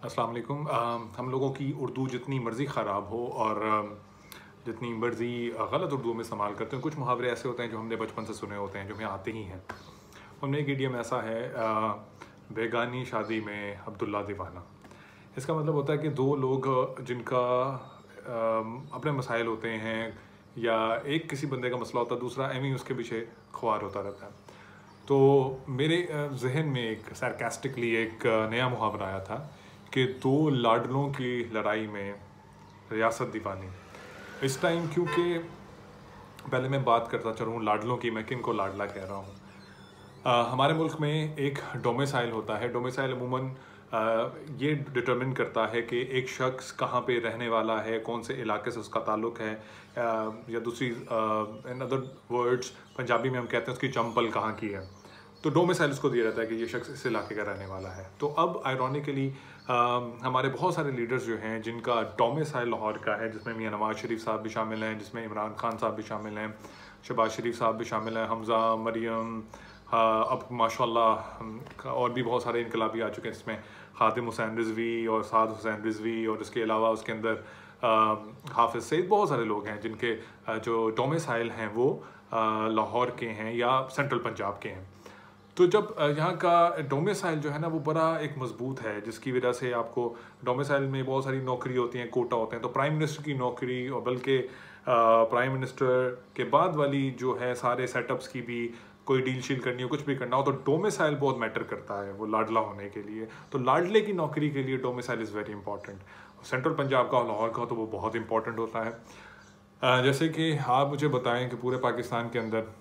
अस्सलाम वालेकुम। हम लोगों की उर्दू जितनी मर्ज़ी ख़राब हो और जितनी मर्ज़ी गलत उर्दू में इस्तेमाल करते हैं, कुछ मुहावरे ऐसे होते हैं जो हमने बचपन से सुने होते हैं, जो हमें आते ही हैं। उनमें एक इडियम ऐसा है, बेगानी शादी में अब्दुल्ला दीवाना। इसका मतलब होता है कि दो लोग जिनका अपने मसाइल होते हैं, या एक किसी बंदे का मसला होता है, दूसरा एम ही उसके पीछे ख्वार होता रहता है। तो मेरे जहन में एक सरकास्टिकली एक नया मुहावरा आया था कि दो लाडलों की लड़ाई में रियासत दीवानी। इस टाइम क्योंकि पहले मैं बात करता चलूँ लाडलों की, मैं किन को लाडला कह रहा हूँ। हमारे मुल्क में एक डोमिसाइल होता है। डोमिसाइल अमूमन ये डिटरमिन करता है कि एक शख्स कहाँ पे रहने वाला है, कौन से इलाके से उसका ताल्लुक़ है, या दूसरी इन अदर वर्ड्स पंजाबी में हम कहते हैं उसकी चंपल कहाँ की है। तो डोमिसाइल उसको दिया जाता है कि ये शख्स इस इलाके का रहने वाला है। तो अब आयरॉनिकली हमारे बहुत सारे लीडर्स जो हैं जिनका डोमिसाइल लाहौर का है, जिसमें मियां नवाज शरीफ साहब भी शामिल हैं, जिसमें इमरान खान साहब भी शामिल हैं, शहबाज शरीफ साहब भी शामिल हैं, हमज़ा, मरियम, अब माशाल्लाह और भी बहुत सारे इनकलाबी आ चुके हैं, इसमें खातिम हुसैन रिजवी और साद हुसैन रिजवी, और इसके अलावा उसके अंदर हाफिज़ सईद, बहुत सारे लोग हैं जिनके जो डोमिसाइल हैं वो लाहौर के हैं या सेंट्रल पंजाब के हैं। तो जब यहाँ का डोमिसाइल जो है ना वो बड़ा एक मजबूत है, जिसकी वजह से आपको डोमिसाइल में बहुत सारी नौकरी होती हैं, कोटा होते हैं। तो प्राइम मिनिस्टर की नौकरी, और बल्कि प्राइम मिनिस्टर के बाद वाली जो है सारे सेटअप्स की भी कोई डील शील करनी हो, कुछ भी करना हो, तो डोमिसाइल बहुत मैटर करता है वो लाडला होने के लिए। तो लाडले की नौकरी के लिए domicile is very important. Central Punjab का, लाहौर का, तो वो बहुत इंपॉर्टेंट होता है। जैसे कि आप मुझे बताएं कि पूरे पाकिस्तान के अंदर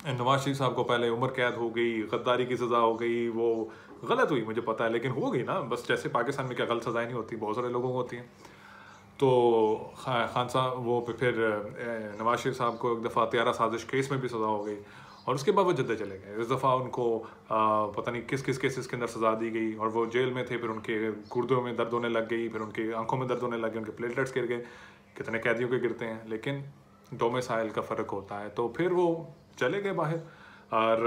नवाज शरीफ साहब को पहले उम्र कैद हो गई, गद्दारी की सज़ा हो गई, वो गलत हुई मुझे पता है, लेकिन हो गई ना। बस जैसे पाकिस्तान में क्या गलत सज़ाएं नहीं होती, बहुत सारे लोगों को होती हैं। तो खान साहब वो फिर नवाज शरीफ साहब को एक दफ़ा त्यारा साजिश केस में भी सज़ा हो गई, और उसके बाद वो जद्दे चले गए। इस दफ़ा उनको पता नहीं किस किस केसेस के अंदर सज़ा दी गई, और वो जेल में थे। फिर उनके गुर्दों में दर्द होने लग गई, फिर उनकी आंखों में दर्द होने लग गए, उनके प्लेटलेट्स गिर गए। कितने कैदियों के गिरते हैं, लेकिन डोमिसाइल का फ़र्क होता है। तो फिर वो चले गए बाहर, और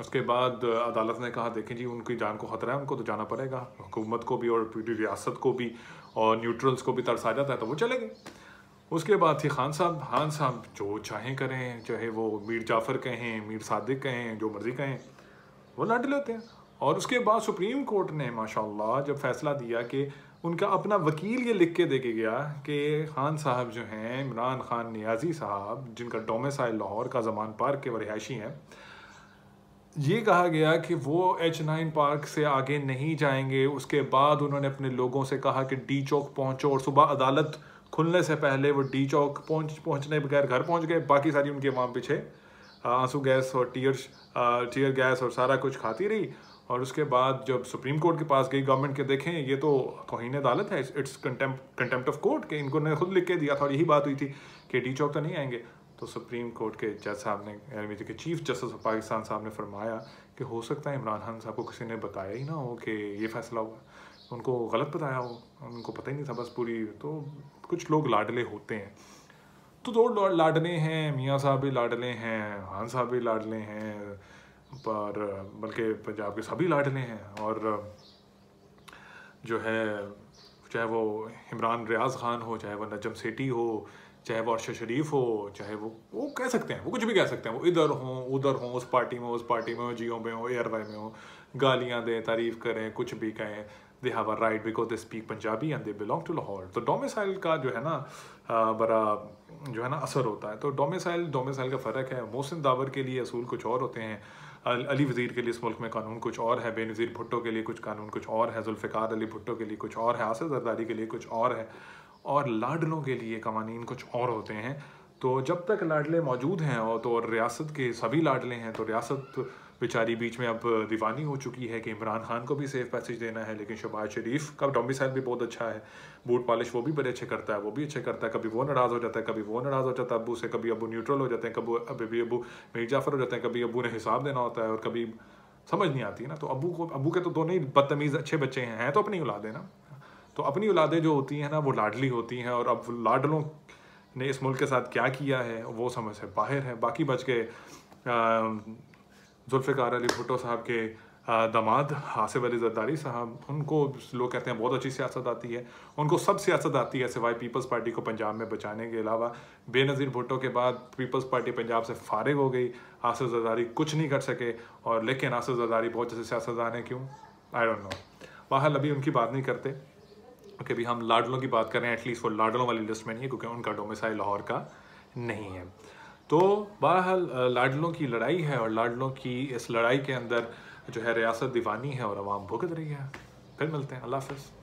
उसके बाद अदालत ने कहा देखें जी उनकी जान को ख़तरा है, उनको तो जाना पड़ेगा। हुकूमत को भी और पूरी रियासत को भी और न्यूट्रल्स को भी तरस आ जाता है, तो वो चले गए। उसके बाद थी खान साहब जो चाहें करें, चाहे वो मीर जाफ़र कहें, मीर सादिक कहें, जो मर्ज़ी कहें, वो लड़ लेते हैं। और उसके बाद सुप्रीम कोर्ट ने माशाल्लाह जब फैसला दिया कि उनका अपना वकील ये लिख के दे के गया कि खान साहब जो हैं, इमरान खान नियाज़ी साहब, जिनका डोमिसाइल लाहौर का ज़मान पार्क के वो रिहायशी हैं, ये कहा गया कि वो H9 पार्क से आगे नहीं जाएंगे। उसके बाद उन्होंने अपने लोगों से कहा कि डी चौक पहुंचो, और सुबह अदालत खुलने से पहले वो डी चौक पहुंचने बगैर घर पहुंच गए। बाकी सारी उनके वहाँ पीछे आंसू गैस और टीयर गैस और सारा कुछ खाती रही। और उसके बाद जब सुप्रीम कोर्ट के पास गई गवर्नमेंट के, देखें ये तो तौहीन अदालत है, इट्स कंटेम्प्ट ऑफ कोर्ट, के इनको ने खुद लिख के दिया था, और यही बात हुई थी कि डी चौक तो नहीं आएंगे। तो सुप्रीम कोर्ट के जज साहब ने, यानी कि चीफ जस्टिस ऑफ पाकिस्तान साहब ने फरमाया कि हो सकता है इमरान खान साहब को किसी ने बताया ही ना हो कि ये फ़ैसला हुआ, उनको गलत बताया हो, उनको पता ही नहीं था बस पूरी। तो कुछ लोग लाडले होते हैं। तो दो लाडले हैं, मियाँ साहब भी लाडले हैं, खान साहब भी लाडले हैं, पर बल्कि पंजाब के सभी लाडले हैं। और जो है, चाहे वो इमरान रियाज़ खान हो, चाहे वो नजम सेठी हो, चाहे वो अरशद शरीफ हो, चाहे वो कह सकते हैं, वो कुछ भी कह सकते हैं, वो इधर हों उधर हों, उस पार्टी में हो, जियो में हो, ARY में हो, गालियाँ दें, तारीफ़ करें, कुछ भी कहें, they have a right because they speak Punjabi and they belong to Lahore. तो डोमिसाइल का जो है ना बड़ा जो है ना असर होता है। तो डोमिसाइल का फ़र्क है। मोहसिन दावर के लिए असूल कुछ और होते हैं, अली वज़ीर के लिए इस मुल्क में कानून कुछ और है, बेनज़ीर भुट्टो के लिए कुछ कानून कुछ और है, जुल्फ़िकार अली भुट्टो के लिए कुछ और है, आसिफ ज़रदारी के लिए कुछ और है, और लाडलों के लिए कवानीन कुछ और होते हैं। तो जब तक लाडले मौजूद हैं, और तो रियासत के सभी लाडले हैं, तो रियासत बेचारी बीच में अब दीवानी हो चुकी है कि इमरान खान को भी सेफ पैसेज देना है। लेकिन शहबाज शरीफ का डोमिसाइल भी बहुत अच्छा है, बूट पॉलिश वो भी बड़े अच्छे करता है, वो भी अच्छे करता है। कभी वो नाराज़ हो जाता है, कभी वो नाराज़ हो जाता है अब्बू से, कभी अब्बू न्यूट्रल हो जाते हैं, कभी अब्बू मीर जाफ़र हो जाते हैं, कभी अब्बू ने हिसाब देना होता है, और कभी समझ नहीं आती ना। तो अब्बू के तो दोनों ही बदतमीज़ अच्छे बच्चे हैं तो अपनी औलादें ना। तो अपनी औलादें जो होती हैं ना वो लाडली होती हैं, और अब लाडलों ने इस मुल्क के साथ क्या किया है वो समझ से बाहर है। बाकी बच के जुल्फ़िकार अली भुट्टो साहब के दामाद आसिफ अली जरदारी साहब, उनको लोग कहते हैं बहुत अच्छी सियासत आती है, उनको सब सियासत आती है सिवाय पीपल्स पार्टी को पंजाब में बचाने के अलावा। बेनज़ीर भुट्टो के बाद पीपल्स पार्टी पंजाब से फारिग हो गई, आसिफ जरदारी कुछ नहीं कर सके, और लेकिन आसिफ जरदारी बहुत अच्छे सियासतदान है, क्यों आई डोंट नो। बहरहाल अभी उनकी बात नहीं करते, क्योंकि अभी हम लाडलों की बात कर रहे हैं, एटलीस्ट वो लाडलों वाली लिस्ट में नहीं है, क्योंकि उनका डोमिसाइल लाहौर का नहीं है। तो बहरहाल लाडलों की लड़ाई है, और लाडलों की इस लड़ाई के अंदर जो है रियासत दीवानी है और आवाम भुगत रही है। फिर मिलते हैं, अल्लाह हाफ़िज़।